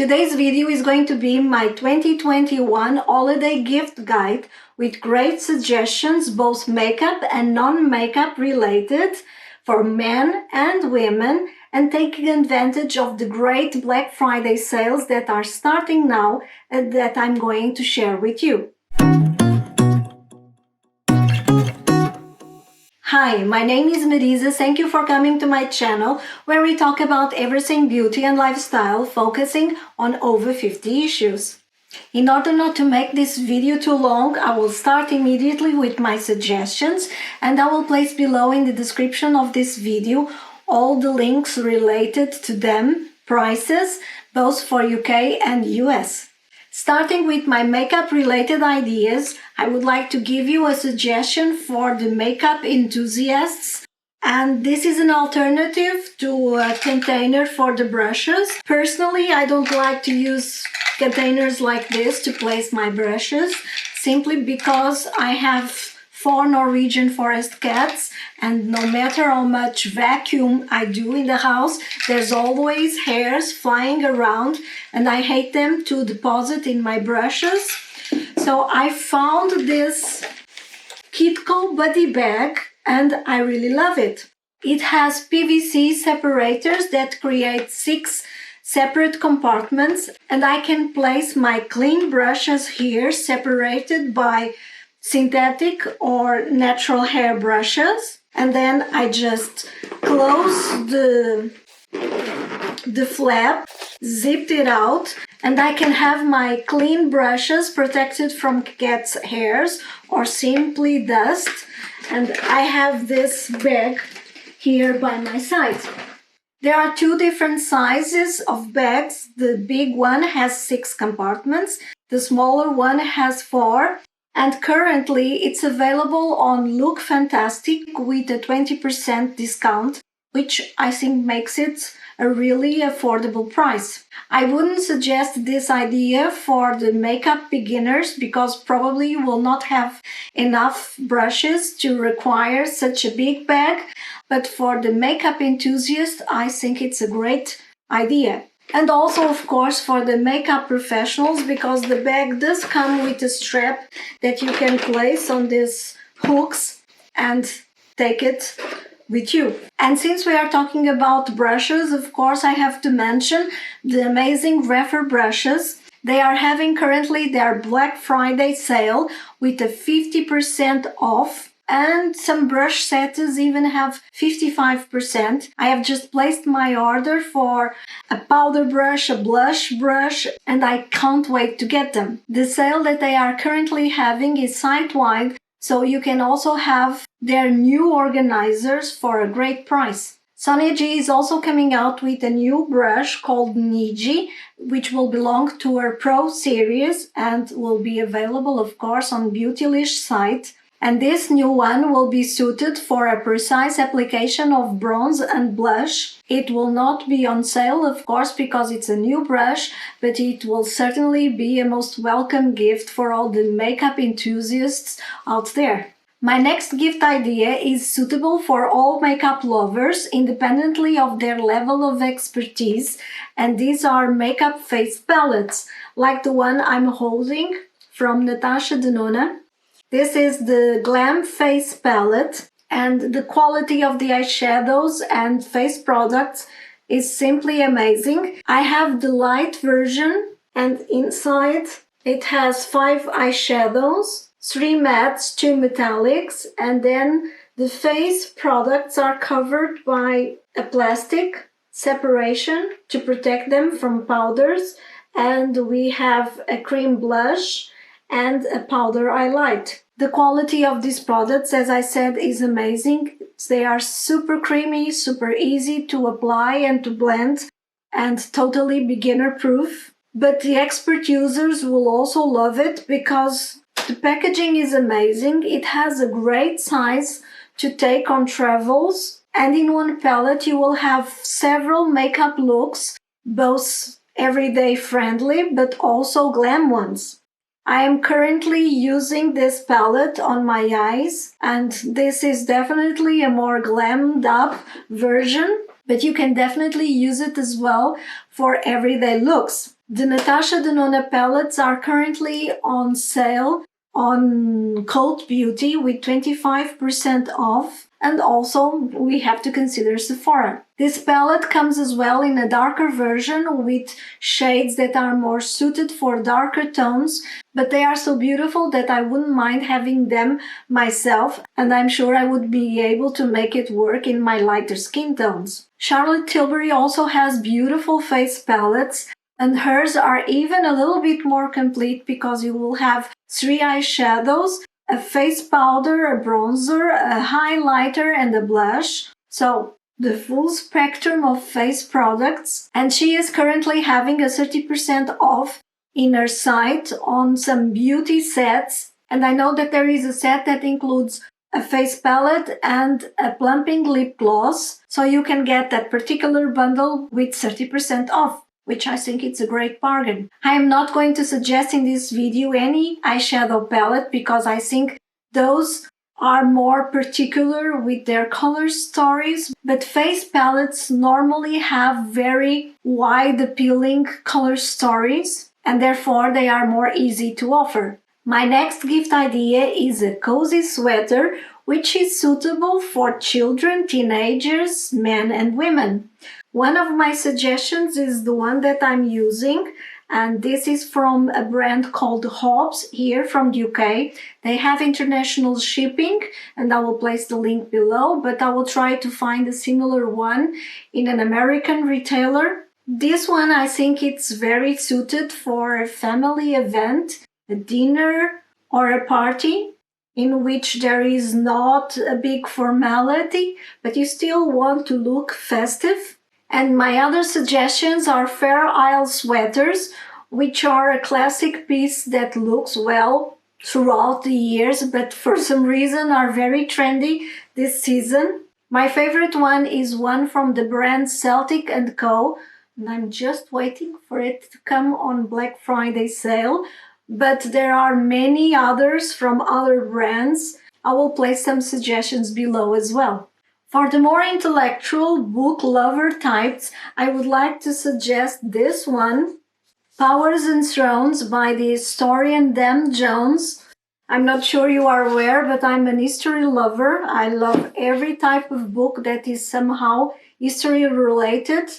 Today's video is going to be my 2021 holiday gift guide with great suggestions, both makeup and non-makeup related, for men and women, and taking advantage of the great Black Friday sales that are starting now and that I'm going to share with you. Hi, my name is Marisa. Thank you for coming to my channel where we talk about everything beauty and lifestyle, focusing on over 50 issues. In order not to make this video too long, I will start immediately with my suggestions, and I will place below in the description of this video all the links related to them, prices, both for UK and US. Starting with my makeup related ideas, I would like to give you a suggestion for the makeup enthusiasts, and this is an alternative to a container for the brushes. Personally, I don't like to use containers like this to place my brushes, simply because I have 4 Norwegian forest cats, and no matter how much vacuum I do in the house, there's always hairs flying around and I hate them to deposit in my brushes. So I found this MyKitco body bag and I really love it. It has PVC separators that create 6 separate compartments, and I can place my clean brushes here separated by synthetic or natural hair brushes, and then I just close the flap, zipped it out, and I can have my clean brushes protected from cat's hairs or simply dust. And I have this bag here by my side. There are 2 different sizes of bags. The big one has 6 compartments, the smaller one has 4. And currently it's available on Look Fantastic with a 20% discount, which I think makes it a really affordable price. I wouldn't suggest this idea for the makeup beginners because probably you will not have enough brushes to require such a big bag, but for the makeup enthusiast, I think it's a great idea. And also, of course, for the makeup professionals, because the bag does come with a strap that you can place on these hooks and take it with you. And since we are talking about brushes, of course, I have to mention the amazing Rephr brushes. They are having currently their Black Friday sale with a 50% off. And some brush sets even have 55%. I have just placed my order for a powder brush, a blush brush, and I can't wait to get them. The sale that they are currently having is site-wide, so you can also have their new organizers for a great price. Sonia is also coming out with a new brush called Niji, which will belong to her Pro series and will be available, of course, on Beautylish site. And this new one will be suited for a precise application of bronze and blush. It will not be on sale, of course, because it's a new brush, but it will certainly be a most welcome gift for all the makeup enthusiasts out there. My next gift idea is suitable for all makeup lovers, independently of their level of expertise, and these are makeup face palettes, like the one I'm holding from Natasha Denona. This is the Glam face palette, and the quality of the eyeshadows and face products is simply amazing. I have the light version, and inside it has 5 eyeshadows, 3 mattes, 2 metallics, and then the face products are covered by a plastic separation to protect them from powders, and we have a cream blush and a powder highlight. The quality of these products, as I said, is amazing. They are super creamy, super easy to apply and to blend, and totally beginner proof. But the expert users will also love it because the packaging is amazing. It has a great size to take on travels, and in one palette you will have several makeup looks, both everyday friendly but also glam ones. I am currently using this palette on my eyes, and this is definitely a more glammed up version, but you can definitely use it as well for everyday looks. The Natasha Denona palettes are currently on sale on Cult Beauty with 25% off, and also we have to consider Sephora. This palette comes as well in a darker version with shades that are more suited for darker tones, but they are so beautiful that I wouldn't mind having them myself, and I'm sure I would be able to make it work in my lighter skin tones. Charlotte Tilbury also has beautiful face palettes, and hers are even a little bit more complete because you will have 3 eyeshadows, a face powder, a bronzer, a highlighter, and a blush. So the full spectrum of face products. And she is currently having a 30% off in her site on some beauty sets. And I know that there is a set that includes a face palette and a plumping lip gloss. So you can get that particular bundle with 30% off, which I think it's a great bargain. I am not going to suggest in this video any eyeshadow palette because I think those are more particular with their color stories, but face palettes normally have very wide appealing color stories and therefore they are more easy to offer. My next gift idea is a cozy sweater which is suitable for children, teenagers, men and women. One of my suggestions is the one that I'm using, and this is from a brand called Hobbs here from the UK. They have international shipping, and I will place the link below, but I will try to find a similar one in an American retailer. This one, I think it's very suited for a family event, a dinner or a party in which there is not a big formality, but you still want to look festive. And my other suggestions are Fair Isle sweaters, which are a classic piece that looks well throughout the years, but for some reason are very trendy this season. My favorite one is one from the brand Celtic&Co, and I'm just waiting for it to come on Black Friday sale. But there are many others from other brands. I will place some suggestions below as well. For the more intellectual book lover types, I would like to suggest this one, Powers and Thrones by the historian Dan Jones. I'm not sure you are aware, but I'm an history lover. I love every type of book that is somehow history related.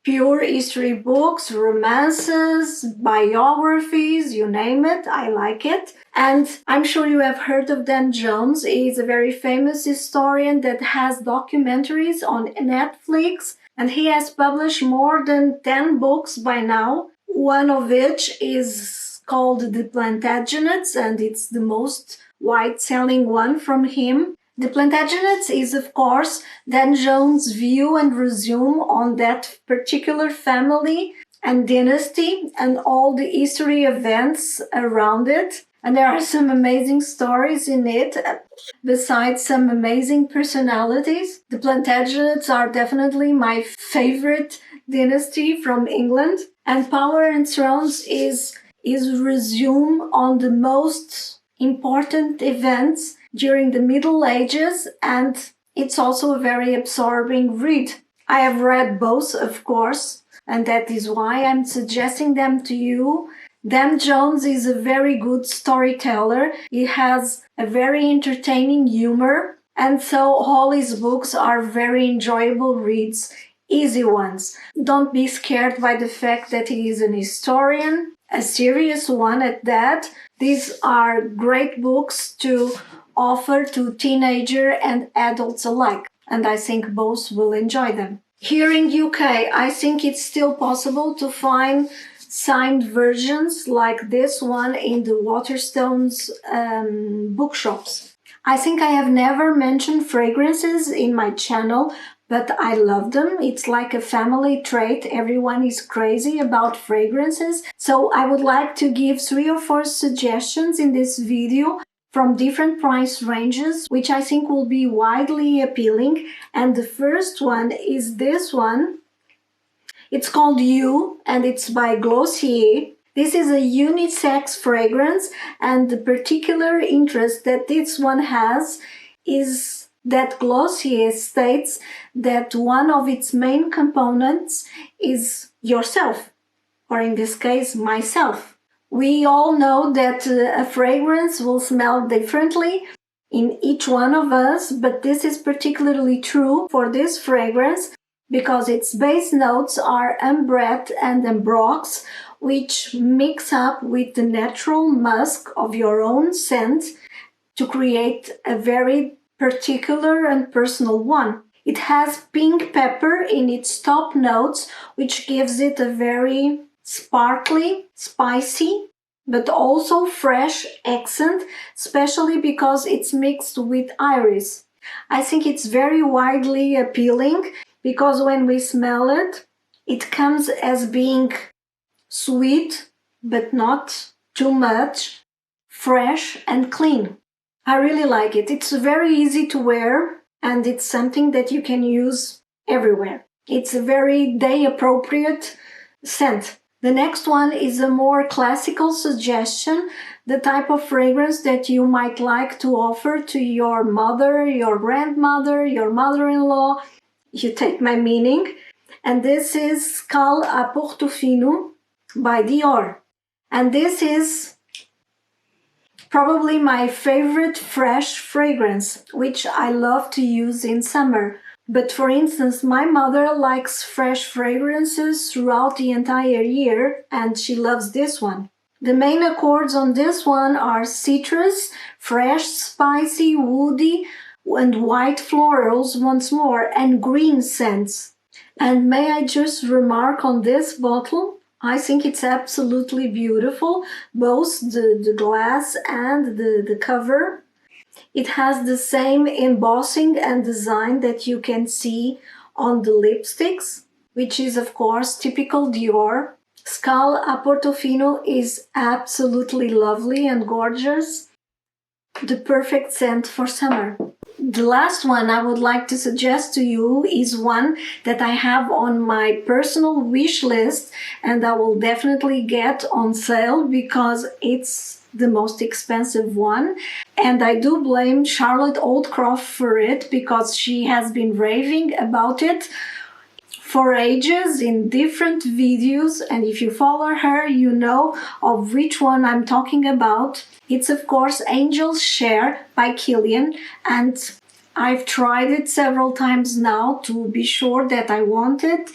Pure history books, romances, biographies, you name it, I like it. And I'm sure you have heard of Dan Jones. He's a very famous historian that has documentaries on Netflix, and he has published more than 10 books by now, one of which is called The Plantagenets, and it's the most wide-selling one from him. The Plantagenets is, of course, Dan Jones' view and resume on that particular family and dynasty and all the history events around it. And there are some amazing stories in it, besides some amazing personalities. The Plantagenets are definitely my favorite dynasty from England. And Power and Thrones is resume on the most important events during the Middle Ages, and it's also a very absorbing read. I have read both, of course, and that is why I'm suggesting them to you. Dan Jones is a very good storyteller. He has a very entertaining humor, and so all his books are very enjoyable reads, easy ones. Don't be scared by the fact that he is an historian, a serious one at that. These are great books to offer to teenager and adults alike, and I think both will enjoy them. Here in UK, I think it's still possible to find signed versions like this one in the Waterstones bookshops. I think I have never mentioned fragrances in my channel, but I love them. It's like a family trait. Everyone is crazy about fragrances. So I would like to give 3 or 4 suggestions in this video from different price ranges, which I think will be widely appealing. And the first one is this one. It's called You, and it's by Glossier. This is a unisex fragrance, and the particular interest that this one has is that Glossier states that one of its main components is yourself. or in this case, myself. We all know that a fragrance will smell differently in each one of us, but this is particularly true for this fragrance because its base notes are ambrette and ambrox, which mix up with the natural musk of your own scent to create a very particular and personal one. It has pink pepper in its top notes, which gives it a very sparkly, spicy, but also fresh accent, especially because it's mixed with iris. I think it's very widely appealing because when we smell it, it comes as being sweet, but not too much, fresh and clean. I really like it. It's very easy to wear and it's something that you can use everywhere. It's a very day-appropriate scent. The next one is a more classical suggestion, the type of fragrance that you might like to offer to your mother, your grandmother, your mother-in-law. You take my meaning. And this is Escale à Portofino by Dior. And this is probably my favorite fresh fragrance, which I love to use in summer. But for instance, my mother likes fresh fragrances throughout the entire year, and she loves this one. The main accords on this one are citrus, fresh, spicy, woody, and white florals once more, and green scents. And may I just remark on this bottle? I think it's absolutely beautiful, both the glass and the cover. It has the same embossing and design that you can see on the lipsticks, which is of course typical Dior. Escale à Portofino is absolutely lovely and gorgeous. The perfect scent for summer. The last one I would like to suggest to you is one that I have on my personal wish list and I will definitely get on sale because it's the most expensive one. And I do blame Charlotte Oldcroft for it because she has been raving about it for ages in different videos, and if you follow her, you know of which one I'm talking about. It's of course Angel's Share by Killian, and I've tried it several times now to be sure that I want it.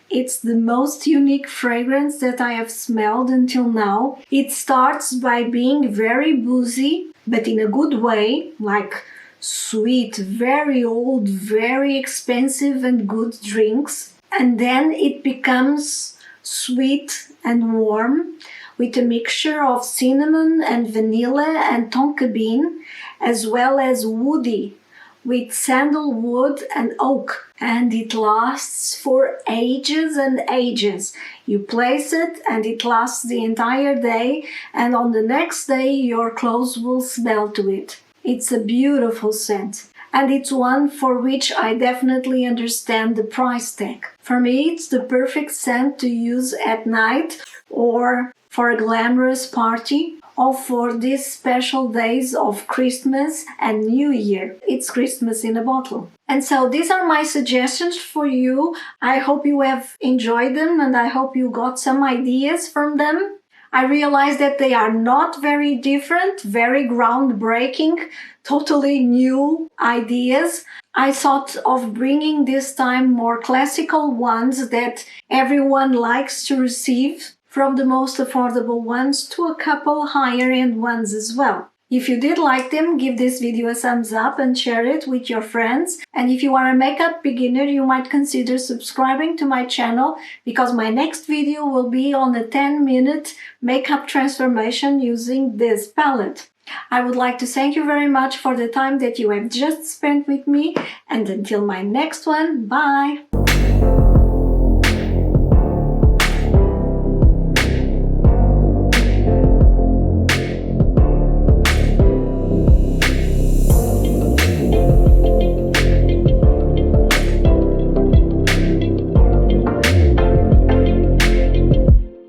It's the most unique fragrance that I have smelled until now. It starts by being very boozy, but in a good way, like sweet, very old, very expensive and good drinks. And then it becomes sweet and warm with a mixture of cinnamon and vanilla and tonka bean, as well as woody with sandalwood and oak. And it lasts for ages and ages. You place it and it lasts the entire day, and on the next day your clothes will smell to it. It's a beautiful scent. And it's one for which I definitely understand the price tag. For me, it's the perfect scent to use at night or for a glamorous party or for these special days of Christmas and New Year. It's Christmas in a bottle. And so these are my suggestions for you. I hope you have enjoyed them and I hope you got some ideas from them. I realize that they are not very different, very groundbreaking, totally new ideas. I thought of bringing this time more classical ones that everyone likes to receive, from the most affordable ones to a couple higher-end ones as well. If you did like them, give this video a thumbs up and share it with your friends. And if you are a makeup beginner, you might consider subscribing to my channel because my next video will be on a 10-minute makeup transformation using this palette. I would like to thank you very much for the time that you have just spent with me, and until my next one, bye!